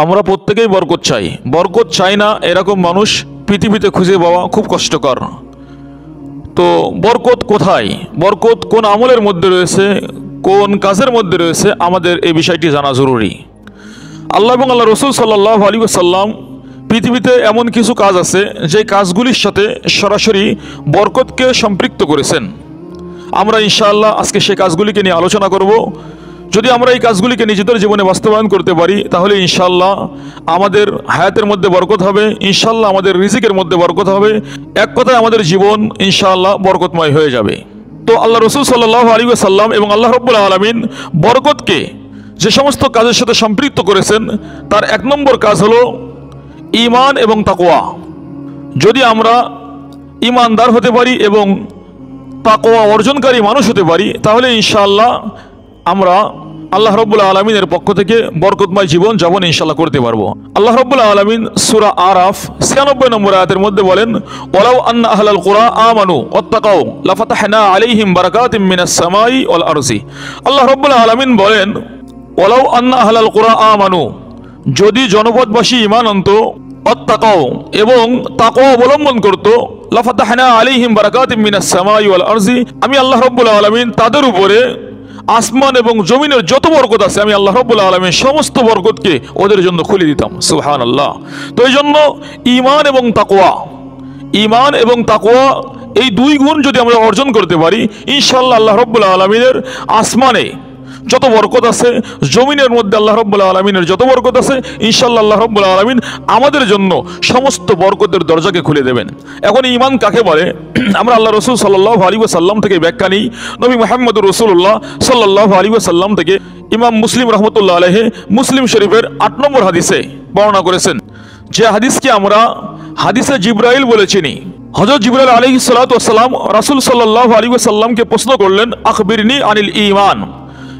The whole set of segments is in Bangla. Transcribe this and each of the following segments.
আমরা প্রত্যেকেই বরকত চাই। বরকত চাই না এরকম মানুষ পৃথিবীতে খুঁজে পাওয়া খুব কষ্টকর। তো বরকত কোথায়, বরকত কোন আমলের মধ্যে রয়েছে, কোন কাজের মধ্যে রয়েছে, আমাদের এই বিষয়টি জানা জরুরি। আল্লাহ এবং আল্লাহ রসুল সাল্লাল্লাহু আলাইহি ওয়াসাল্লাম পৃথিবীতে এমন কিছু কাজ আছে যে কাজগুলির সাথে সরাসরি বরকতকে সম্পৃক্ত করেছেন। আমরা ইনশাআল্লাহ আজকে সেই কাজগুলিকে নিয়ে আলোচনা করব। যদি আমরা এই কাজগুলিকে নিজেদের জীবনে বাস্তবায়ন করতে পারি তাহলে ইনশাআল্লাহ আমাদের হায়াতের মধ্যে বরকত হবে, ইনশাআল্লাহ আমাদের রিজিকের মধ্যে বরকত হবে, এক কথায় আমাদের জীবন ইনশাআল্লাহ বরকতময় হয়ে যাবে। তো আল্লাহ রসুল সাল্লাল্লাহু আলাইহি ওয়াসাল্লাম এবং আল্লাহ রাব্বুল আলামিন বরকতকে যে সমস্ত কাজের সাথে সম্পৃক্ত করেছেন তার এক নম্বর কাজ হলো ঈমান এবং তাকওয়া। যদি আমরা ঈমানদার হতে পারি এবং তাকওয়া অর্জনকারী মানুষ হতে পারি তাহলে ইনশাআল্লাহ আমরা আল্লাহ রাব্বুল আলামিনের পক্ষ থেকে বরকতময় জীবন যাপন ইনশাআল্লাহ করতে পারবো। আল্লাহ রাব্বুল আলামিন সূরা আরাফ 96 নম্বর আয়াতের মধ্যে বলেন, ওয়ালাউ আন্না আহলাল কুরা আমানু ওয়াত্তাকাউ লাফাতাহনা আলাইহিম বারাকাতিম মিনাস সামাই ওয়াল আরজি। আল্লাহ রাব্বুল আলামিন বলেন, ওয়ালাউ আন্না আহলাল কুরা আমানু, যদি জনপদবাসী ঈমান আনত, ওয়াত্তাকাউ এবং তাকওয়া অবলম্বন করত, লাফাতাহনা আলাইহিম বারাকাতিম মিনাস সামাই ওয়াল আরজি, আমি আল্লাহ রাব্বুল আলামিন তাদের উপরে আসমান এবং জমিনের যত বরকত আছে আমি আল্লাহ রাব্বুল আলামিন সমস্ত বরকতকে ওদের জন্য খুলে দিতাম। সুবহানাল্লাহ। তো এই জন্য ঈমান এবং তাকওয়া, ঈমান এবং তাকওয়া এই দুই গুণ যদি আমরা অর্জন করতে পারি ইনশাআল্লাহ আল্লাহ রাব্বুল আলামিনের আসমানে যত বরকত আছে, জমিনের মধ্যে আল্লাহ রাব্বুল আলামিনের যত বরকত আছে, ইনশাআল্লাহ আল্লাহ রাব্বুল আলামিন আমাদের জন্য সমস্ত বরকতের দরজাকে খুলে দেবেন। এখন ঈমান কাকে বলে আমরা আল্লাহ রসুল সাল্লাল্লাহু আলাইহি ওয়াসাল্লাম থেকে ব্যাখ্যা নিই। নবী মুহাম্মদুর রাসূলুল্লাহ সাল্লাল্লাহু আলাইহি ওয়াসাল্লাম থেকে ইমাম মুসলিম রাহমাতুল্লাহ আলাইহি মুসলিম শরীফের 8 নম্বর হাদিসে বর্ণনা করেছেন, যে হাদিসকে আমরা হাদিসে জিবরাইল বলে চিনি। হযরত জিবরাইল আলাইহিস সালাতু ওয়াস সালাম রাসূল সাল্লাল্লাহু আলাইহি ওয়াসাল্লামকে প্রশ্ন করলেন, আখবিরনি আনিল ঈমান,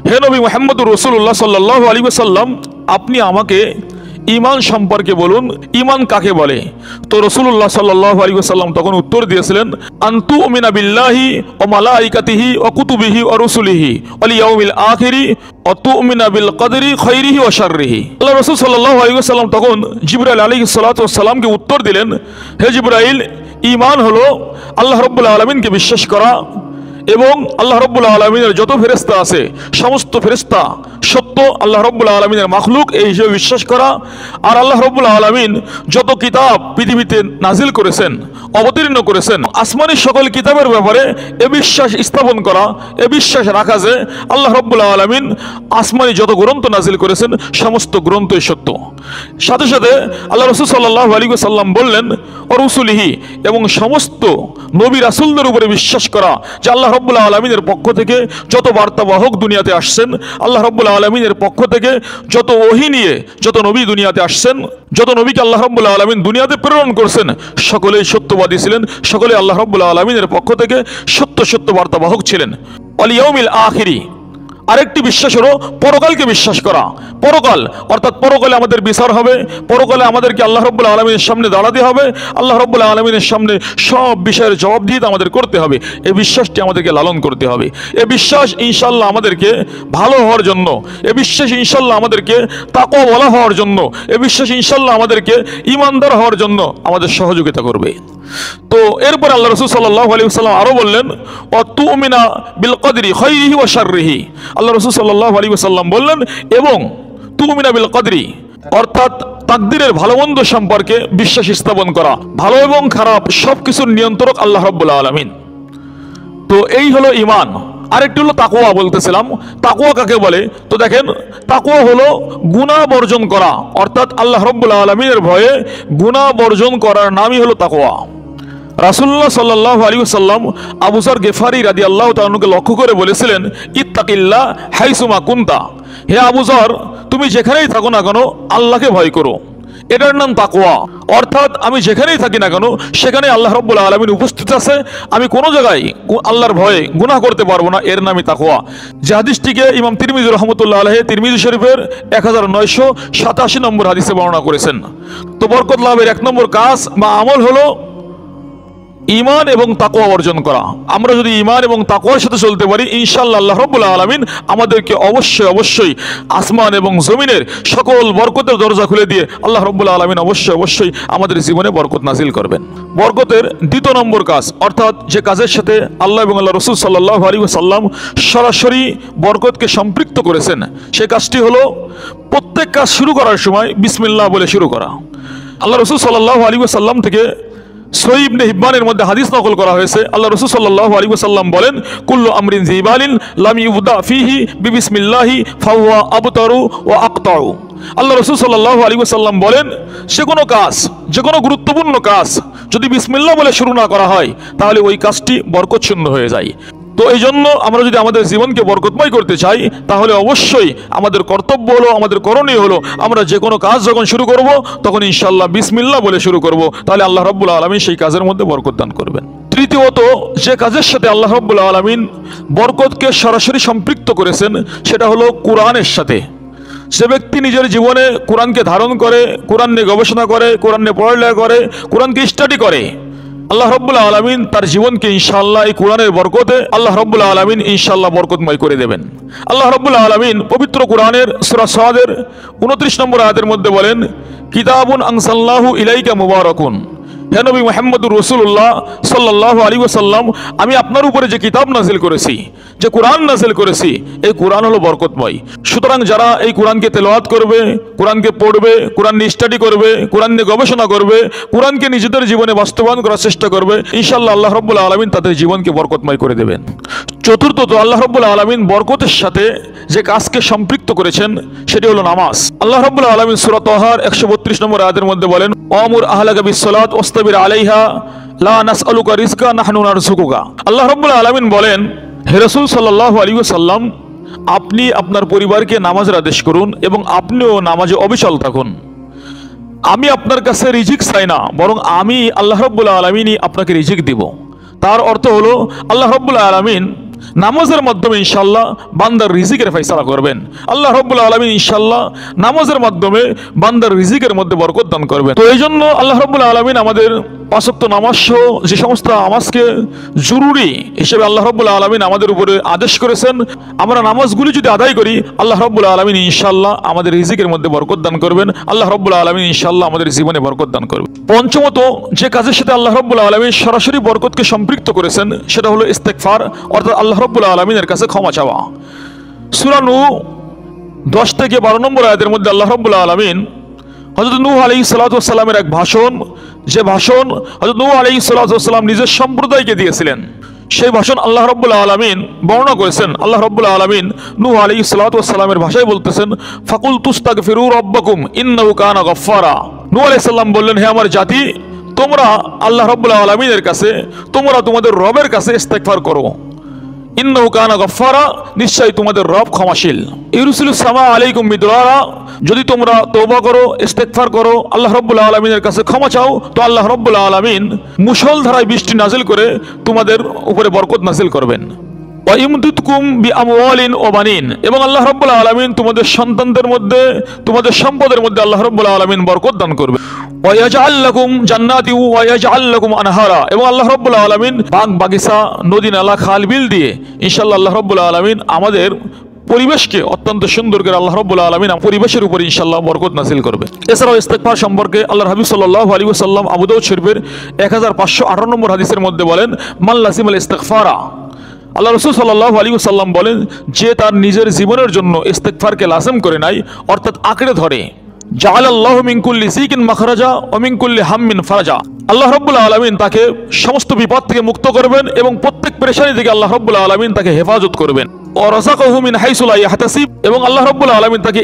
হে নবী মুহাম্মদুর রাসূলুল্লাহ সাল্লাল্লাহু আলাইহি ওয়াসাল্লাম আপনি আমাকে ঈমান সম্পর্কে বলুন, ঈমান কাকে বলে? তো রাসূলুল্লাহ সাল্লাল্লাহু আলাইহি ওয়াসাল্লাম তখন উত্তর দিয়েছিলেন, আনতুমিনা বিল্লাহি ওয়া মালাইকাতিহি ওয়া কুতুবিহি ওয়া রুসুলিহি ওয়াল ইয়াউমিল আখিরি ওয়া তুমিনা বিল কদরি খাইরিহি ওয়া শাররিহি। আল্লাহ রাসূল সাল্লাল্লাহু আলাইহি ওয়াসাল্লাম তখন জিবরাইল আলাইহিস সালাতু ওয়াস সালামকে উত্তর দিলেন, হে জিবরাইল, ঈমান হলো আল্লাহ রাব্বুল আলামিনকে বিশ্বাস করা এবং আল্লাহ রাব্বুল আলামিনের যত ফেরেশতা আছে সমস্ত ফেরেশতা সত্য আল্লাহ রাব্বুল আলামিনের মাখলুক এই হিসেবে বিশ্বাস করা, আর আল্লাহ রাব্বুল আলামিন যত কিতাব পৃথিবীতে নাজিল করেছেন, অবতীর্ণ করেছেন, আসমানি সকল কিতাবের ব্যাপারে এ বিশ্বাস স্থাপন করা, এ বিশ্বাস রাখা যে আল্লাহ রাব্বুল আলামিন আসমানি যত গ্রন্থ নাজিল করেছেন সমস্ত গ্রন্থই সত্য। সাথে সাথে আল্লাহ রাসূল সাল্লাল্লাহু আলাইহি ওয়াসাল্লাম বললেন, ও রুসুলিহি, এবং সমস্ত নবী রাসূলদের উপরে বিশ্বাস করা যে আল্লাহ রাব্বুল আলামিনের পক্ষ থেকে যত বার্তাবাহক দুনিয়াতে আসছেন, আল্লাহ রাব্বুল আলামিনের পক্ষ থেকে যত ওহী নিয়ে যত নবী দুনিয়াতে আসছেন, যত নবীকে আল্লাহ রাব্বুল আলামিন দুনিয়াতে প্রেরণ করছেন সকলেই সত্যবাদী ছিলেন, সকলে আল্লাহ রাব্বুল আলামিনের পক্ষ থেকে সত্য বার্তাবাহক ছিলেন। ওয়াল ইয়াউমিল আখিরি, আরেকটি বিশ্বাস হলো পরকালকে বিশ্বাস করা। পরকাল অর্থাৎ পরকালে আমাদের বিচার হবে, পরকালে আমাদেরকে আল্লাহ রাব্বুল আলামিনের সামনে দাঁড়াতে হবে, আল্লাহ রাব্বুল আলামিনের সামনে সব বিষয়ের জবাবদিহিতা আমাদের করতে হবে। এই বিশ্বাসটি আমাদেরকে লালন করতে হবে। এই বিশ্বাস ইনশাআল্লাহ আমাদেরকে ভালো হওয়ার জন্য, এই বিশ্বাস ইনশাআল্লাহ আমাদেরকে তাকওয়াওয়ালা হওয়ার জন্য, এই বিশ্বাস ইনশাআল্লাহ আমাদেরকে ঈমানদার হওয়ার জন্য আমাদের সহযোগিতা করবে। তো এরপর আল্লাহ রাসূল সাল্লাল্লাহু আলাইহি ওয়াসাল্লাম আরো বললেন, ওয়া তুমিনা বিল কদরি খাইরিহি ওয়া শাররিহি। আল্লাহ রাসূল সাল্লাল্লাহু আলাইহি ওয়াসাল্লাম বললেন, এবং তুমিনা বিল কদরি অর্থাৎ তাকদীরের ভালো মন্দ সম্পর্কে বিশ্বাস স্থাপন করা, ভালো এবং খারাপ সবকিছুর নিয়ন্ত্রক আল্লাহ রাব্বুল আলামিন। তো এই হলো ঈমান। আরেকটি হলো তাকওয়া বলতেছিলাম। তাকওয়া কাকে বলে? তো দেখেন, তাকওয়া হলো গুনাহ বর্জন করা, অর্থাৎ আল্লাহ রাব্বুল আলামিনের ভয়ে গুনাহ বর্জন করার নামই হলো তাকওয়া। রাসূলুল্লাহ সাল্লাল্লাহু আলাইহি ওয়াসাল্লাম আবু যর গিফারি রাদিয়াল্লাহু তাআলা আনহুকে লক্ষ্য করে বলেছিলেন, ইত্তাকিল্লাহ হাইসুমা কুনতা, হে আবু যর তুমি যেখানেই থাকো না কেন আল্লাহকে ভয় করো। এটার নাম তাকওয়া। অর্থাৎ আমি যেখানেই থাকি না কেন সেখানে আল্লাহ রাব্বুল আলামিন উপস্থিত আছে, আমি কোনো জায়গায় আল্লাহর ভয়ে গুনাহ করতে পারবো না, এর নামই তাকওয়া। যে হাদিসটিকে ইমাম তিরমিজি রাহমাতুল্লাহ আলাইহি তিরমিজি শরীফের 1987 নম্বর হাদিসে বর্ণনা করেছেন। তো বরকত লাভের 1 নম্বর কাজ বা আমল হলো ঈমান এবং তাকওয়া অর্জন করা। আমরা যদি ঈমান এবং তাকওয়ার সাথে চলতে পারি, ইনশাআল্লাহ আল্লাহ রাব্বুল আলামিন আমাদেরকে অবশ্যই অবশ্যই আসমান এবং জমিনের সকল বরকতের দরজা খুলে দিয়ে আল্লাহ রাব্বুল আলামিন অবশ্যই অবশ্যই আমাদের জীবনে বরকত নাজিল করবেন। বরকতের দ্বিতীয় নম্বর কাজ, অর্থাৎ যে কাজের সাথে আল্লাহ এবং আল্লাহ রাসূল সাল্লাল্লাহু আলাইহি ওয়াসাল্লাম সরাসরি বরকতকে সম্পৃক্ত করেছেন, সে কাজটি হলো প্রত্যেক কাজ শুরু করার সময় বিসমিল্লাহ বলে শুরু করা। আল্লাহ রাসূল সাল্লাল্লাহু আলাইহি ওয়াসাল্লাম থেকে সহিহ ইবনে হিব্বানের মধ্যে হাদিস নকল করা হয়েছে। আল্লাহ রাসূল সাল্লাল্লাহু আলাইহি ওয়াসাল্লাম বলেন, কুল্লু আমরিন যিবালিন লাম ইউবদা ফীহি বিবিসমিল্লাহি ফাহুয়া আবতারু ওয়া আকতাউ। আল্লাহ রাসূল সাল্লাল্লাহু আলাইহি ওয়াসাল্লাম বলেন, যে কোনো কাজ, যে কোনো গুরুত্বপূর্ণ কাজ যদি বিসমিল্লাহ বলে শুরু না করা হয় তাহলে ওই কাজটি বরকতশূন্য হয়ে যায়। তো এই জন্য আমরা যদি আমাদের জীবনকে বরকতময় করতে চাই তাহলে অবশ্যই আমাদের কর্তব্য হলো, আমাদের করণীয় হলো, আমরা যে কোনো কাজ যখন শুরু করব তখন ইনশাআল্লাহ বিসমিল্লাহ বলে শুরু করব, তাহলে আল্লাহ রাব্বুল আলামিন সেই কাজের মধ্যে বরকত দান করবেন। তৃতীয়ত, যে কাজের সাথে আল্লাহ রাব্বুল আলামিন বরকতকে সরাসরি সম্পৃক্ত করেছেন সেটা হলো কোরআনের সাথে। যে ব্যক্তি নিজের জীবনে কোরআনকে ধারণ করে, কোরআন নিয়ে গবেষণা করে, কোরআন নিয়ে পড়ালেখা করে, কোরআনকে স্টাডি করে, আল্লাহ রাব্বুল আলামিন তার জীবনকে ইনশাআল্লাহ এই কোরআনের বরকতে আল্লাহ রাব্বুল আলামিন ইনশাআল্লাহ বরকতময় করে দেবেন। আল্লাহ রাব্বুল আলামিন পবিত্র কোরআনের সূরা সাদের 29 নম্বর আয়াতের মধ্যে বলেন, কিতাবুন আনসালনাহু ইলাইকা মুবারাকুন। হে নবী মুহাম্মদুর রাসূলুল্লাহ সাল্লাল্লাহু আলাইহি ওয়াসাল্লাম, আমি আপনার উপরে যে কিতাব নাজিল করেছি, যে কোরআন নাজিল করেছি, এই কোরআন হলো বরকতময়। সুতরাং যারা এই কোরআনকে তেলাওয়াত করবে, কোরআনকে পড়বে, কোরআন নিয়ে স্টাডি করবে, কোরআন নিয়ে গবেষণা করবে, কোরআনকে নিজেদের জীবনে বাস্তবায়ন করার চেষ্টা করবে, ইনশাআল্লাহ আল্লাহ রাব্বুল আলামিন তাদের জীবনকে বরকতময় করে দেবেন। চতুর্থত, আল্লাহ রাব্বুল আলামিন বরকতের সাথে যে কাজকে সম্পৃক্ত করেছেন সেটি হলো নামাজ। আল্লাহ রাব্বুল আলামিন সূরা তাহার 132 নম্বর আয়াতের মধ্যে বলেন, আমুর আহলাকা বিসসালাত ওয়াসতাবির আলাইহা লা নাসআলুকা রিজকা নাহনু নারযুকুকা। আল্লাহ রাব্বুল আলামিন বলেন, হে রাসূল সাল্লাল্লাহু আলাইহি ওয়াসাল্লাম, আপনি আপনার পরিবারকে নামাজের আদেশ করুন এবং আপনিও নামাজে অবিচল থাকুন। আমি আপনার কাছে রিজিক চাই না, বরং আমি আল্লাহ রাব্বুল আলামিনই আপনাকে রিজিক দিব। তার অর্থ হলো আল্লাহ রাব্বুল আলামিন নামাজের মাধ্যমে ইনশাআল্লাহ বান্দার রিজিকের ফয়সালা করবেন। আল্লাহ রাব্বুল আলামিন ইনশাআল্লাহ নামাজের মাধ্যমে বান্দার রিজিকের মধ্যে বরকত দান করবেন। তো এই জন্য আল্লাহ রাব্বুল আলামিন আমাদের 5 ওয়াক্ত নামাজ সহ যে সমস্ত নামাজকে জরুরি হিসেবে আল্লাহ রাব্বুল আলামিন আমাদের উপরে আদেশ করেছেন, আমরা নামাজগুলি যদি আদায় করি আল্লাহ রাব্বুল আলামিন ইনশাআল্লাহ আমাদের রিজিকের মধ্যে বরকত দান করবেন। আল্লাহ রাব্বুল আলামিন ইনশাআল্লাহ আমাদের জীবনে বরকত দান করবেন। পঞ্চমত, যে কাজের সাথে আল্লাহ রাব্বুল আলামিন সরাসরি বরকতকে সম্পৃক্ত করেছেন সেটা হলো ইস্তেগফার, অর্থাৎ আল্লাহ রাব্বুল আলামিনের কাছে ক্ষমা চাওয়া। সূরা নূহ 10 থেকে 12 নম্বর আয়াতের মধ্যে আল্লাহ রাব্বুল আলামিন হযরত নূহ আলাইহিস সালাতু ওয়াস সালামের এক ভাষণ, যে ভাষণ হযরত নূহ আলাইহিস সালাতু ওয়াস সালাম নিজের সম্প্রদায়কে দিয়েছিলেন, সেই ভাষণ আল্লাহ রাব্বুল আলামিন বর্ণনা করেছেন। আল্লাহ রাব্বুল আলামিন নূহ আলাইহিস সালাতু ওয়াস সালামের ভাষায় বলতেছেন, ফাকুল তুস্তাগফিরু রাব্বাকুম ইন্নাহু কানা গাফফারা। নূহ আলাইহিস সালাম বললেন, হে আমার জাতি, তোমরা আল্লাহ রাব্বুল আলামিনের কাছে, তোমরা তোমাদের রবের কাছে ইস্তেগফার করো। ইন্নাহু কানা গাফফারা, নিশ্চয়ই তোমাদের রব ক্ষমাশীল। ইরসিলুস সামা আলাইকুম মিদরারা, যদি তোমরা তওবা করো, ইস্তেগফার করো, আল্লাহ রাব্বুল আলামিনের কাছে ক্ষমা চাও, তো আল্লাহ রাব্বুল আলামিন মুষলধারায় বৃষ্টি নাজিল করে তোমাদের উপরে বরকত নাজিল করবেন। ওয়া ইমদুদকুম বিআমওয়ালিন ওয়া বানিন, এবং আল্লাহ রাব্বুল আলামিন তোমাদের সন্তানদের মধ্যে, তোমাদের সম্পদের মধ্যে আল্লাহ রাব্বুল আলামিন বরকত দান করবেন। ওয়া ইয়াজআল লাকুম জান্নাতি ওয়া ইয়াজআল লাকুম আনহারা, এবং আল্লাহ রাব্বুল আলামিন বাগ বাগিচা, নদী নালা, খাল বিল দিয়ে ইনশাআল্লাহ আল্লাহ রাব্বুল আলামিন আমাদের পরিবেশকে অত্যন্ত সুন্দর করে আল্লাহ রাব্বুল আলামিন পরিবেশের উপর ইনশাআল্লাহ বরকত নাযিল করবে। এছাড়াও ইস্তেগফার সম্পর্কে আল্লাহর হাবিব সাল্লাল্লাহু আলাইহি ওয়াসাল্লাম আবু দাউদ শরীফের 1518 নম্বর হাদিসের মধ্যে বলেন, মান লাসিমাল ইস্তিগফারা, আল্লাহ রাসূল সাল্লাল্লাহু আলাইহি ওয়াসাল্লাম বলেন, যে তার নিজের জীবনের জন্য ইস্তেগফারকে লাজিম করে নাই, অর্থাৎ আঁকড়ে ধরে, জাআলাল্লাহু মিন কুল্লি সিকিন মাখরাজা ওয়া মিন কুল্লি হাম্মিন ফারাজা, আল্লাহ রাব্বুল আলামিন তাকে সমস্ত বিপদ থেকে মুক্ত করবেন এবং প্রত্যেক পেরেশানি থেকে আল্লাহ রাব্বুল আলামিন তাকে হেফাজত করবেন। ওয়া রাযাকাহু মিন হাইসু লা ইয়াহতাসিব, এবং আল্লাহ রাব্বুল আলামিন তাকে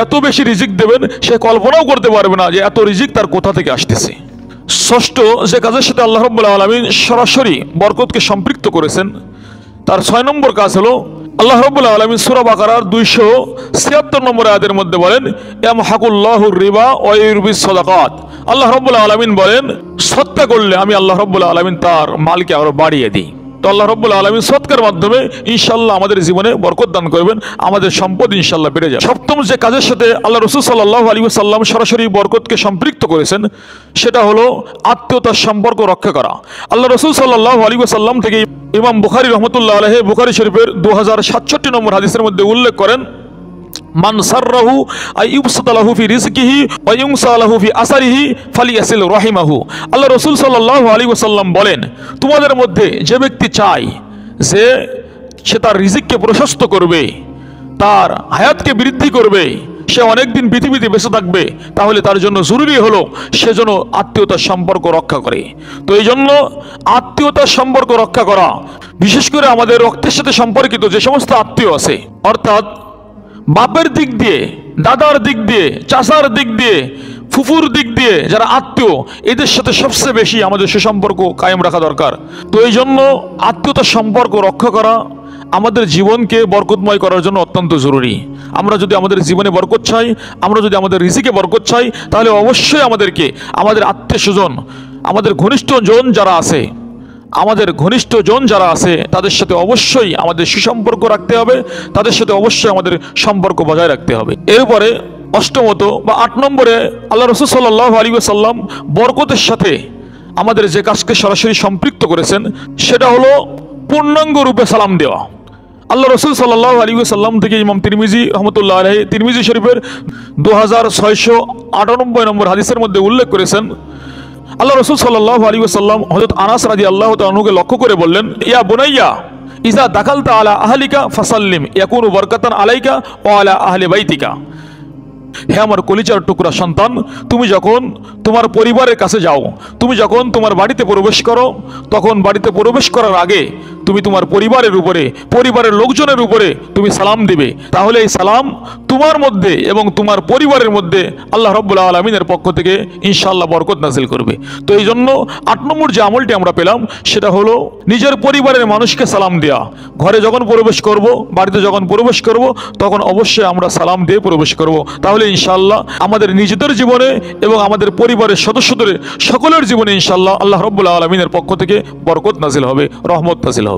এত বেশি রিজিক দেবেন সে কল্পনাও করতে পারবে না যে এত রিজিক তার কোথা থেকে আসতেছে। ষষ্ঠ, যে কাজের সাথে আল্লাহ রাব্বুল আলামিন সরাসরি বরকতকে সম্পৃক্ত করেছেন তার 6 নম্বর কাজ হলো, আল্লাহ রাব্বুল আলামিন সূরা বাকারার 276 নম্বর আয়াতের মধ্যে বলেন, ইয়ামহাকুল্লাহুর রিবা ওয়া ইউরবিস সাদাকাত, আল্লাহ রাব্বুল আলামিন বলেন, সদকা করলে আমি আল্লাহ রাব্বুল আলামিন তার মালকে আরো বাড়িয়ে দিই। তো আল্লাহ রাব্বুল আলামিন সদকার মাধ্যমে ইনশাআল্লাহ আমাদের জীবনে বরকত দান করবেন, আমাদের সম্পদ ইনশাআল্লাহ বেড়ে যাবে। সপ্তম যে কাজের সাথে আল্লাহ রাসূল সাল্লাল্লাহু আলাইহি ওয়াসাল্লাম সরাসরি বরকতকে সম্পৃক্ত করেছেন সেটা হলো আত্মীয়তার সম্পর্ক রক্ষা করা। আল্লাহ রাসূল সাল্লাল্লাহু আলাইহি ওয়াসাল্লাম থেকে ইমাম বুখারী রহমতুল্লাহ আলাইহি বুখারী শরীফের 2067 নম্বর হাদিসের মধ্যে উল্লেখ করেন, মান সাররাহু আইয়ুবসাতা লাহু ফি রিজকিহি ওয়া ইউনসা লাহু ফি আসারিহি ফালিয়াসিল রাহিমাহু। আল্লাহ রাসূল সাল্লাল্লাহু আলাইহি ওয়াসাল্লাম বলেন, তোমাদের মধ্যে যে ব্যক্তি চায় যে সে তার রিজিককে প্রশস্ত করবে, তার হায়াতকে বৃদ্ধি করবে, সে অনেক দিন পৃথিবীতে বেঁচে থাকবে, তাহলে তার জন্য জরুরি হলো সে যেন আত্মীয়তার সম্পর্ক রক্ষা করে। তো এই জন্য আত্মীয়তার সম্পর্ক রক্ষা করা, বিশেষ করে আমাদের রক্তের সাথে সম্পর্কিত যে সমস্ত আত্মীয় আছে, অর্থাৎ বাপের দিক দিয়ে, দাদার দিক দিয়ে, চাচার দিক দিয়ে, ফুফুর দিক দিয়ে যারা আত্মীয়, এদের সাথে সবচেয়ে বেশি আমাদের সুসম্পর্ক কায়েম রাখা দরকার। তো এই জন্য আত্মীয়তার সম্পর্ক রক্ষা করা আমাদের জীবনকে বরকতময় করার জন্য অত্যন্ত জরুরি। আমরা যদি আমাদের জীবনে বরকত চাই, আমরা যদি আমাদের রিজিকে বরকত চাই, তাহলে অবশ্যই আমাদেরকে আমাদের আত্মীয় স্বজন, আমাদের ঘনিষ্ঠ জন যারা আছে, তাদের সাথে অবশ্যই আমাদের সুসম্পর্ক রাখতে হবে, তাদের সাথে অবশ্যই আমাদের সম্পর্ক বজায় রাখতে হবে। এরপরে অষ্টমত বা 8 নম্বরে আল্লাহ রাসূল সাল্লাল্লাহু আলাইহি ওয়াসাল্লাম বরকতের সাথে আমাদের যে কাজকে সরাসরি সম্পৃক্ত করেছেন সেটা হলো পূর্ণাঙ্গ রূপে সালাম দেওয়া। আল্লাহ রাসূল সাল্লাল্লাহু আলাইহি ওয়াসাল্লাম থেকে ইমাম তিরমিজি রাহমাতুল্লাহ আলাইহি তিরমিজি শরীফের 2698 নম্বর হাদিসের মধ্যে উল্লেখ করেছেন, আল্লাহ রাসূল সাল্লাল্লাহু আলাইহি ওয়াসাল্লাম হযরত আনাস রাদিয়াল্লাহু তাআলা আনহুকে লক্ষ্য করে বললেন, ইয়া বুনাইয়া ইযা দাখালতা আলা আহলিকা ফাসাল্লিম ইয়াকুনু বারাকাতান আলাইকা ওয়া আলা আহলি বাইতিকা। হে আমার কলিজার টুকরা সন্তান, তুমি যখন তোমার পরিবারের কাছে যাও, তুমি যখন তোমার বাড়িতে প্রবেশ করো, তখন বাড়িতে প্রবেশ করার আগে তুমি তোমার পরিবারের উপরে, পরিবারের লোকজনের উপরে তুমি সালাম দিবে। তাহলে এই সালাম তোমার মধ্যে এবং তোমার পরিবারের মধ্যে আল্লাহ রাব্বুল আলামিনের পক্ষ থেকে ইনশাআল্লাহ বরকত নাজিল করবে। তো এই জন্য 8 নম্বর যে আমলটি আমরা পেলাম সেটা হলো নিজের পরিবারের মানুষকে সালাম দেওয়া। ঘরে যখন প্রবেশ করব, বাড়িতে যখন প্রবেশ করব, তখন অবশ্যই আমরা সালাম দিয়ে প্রবেশ করব। তাহলে ইনশাআল্লাহ আমাদের নিজেদের জীবনে এবং আমাদের পরিবারের সদস্যদের সকলের জীবনে ইনশাআল্লাহ আল্লাহ রাব্বুল আলামিনের পক্ষ থেকে বরকত নাজিল হবে, রহমত নাজিল হবে।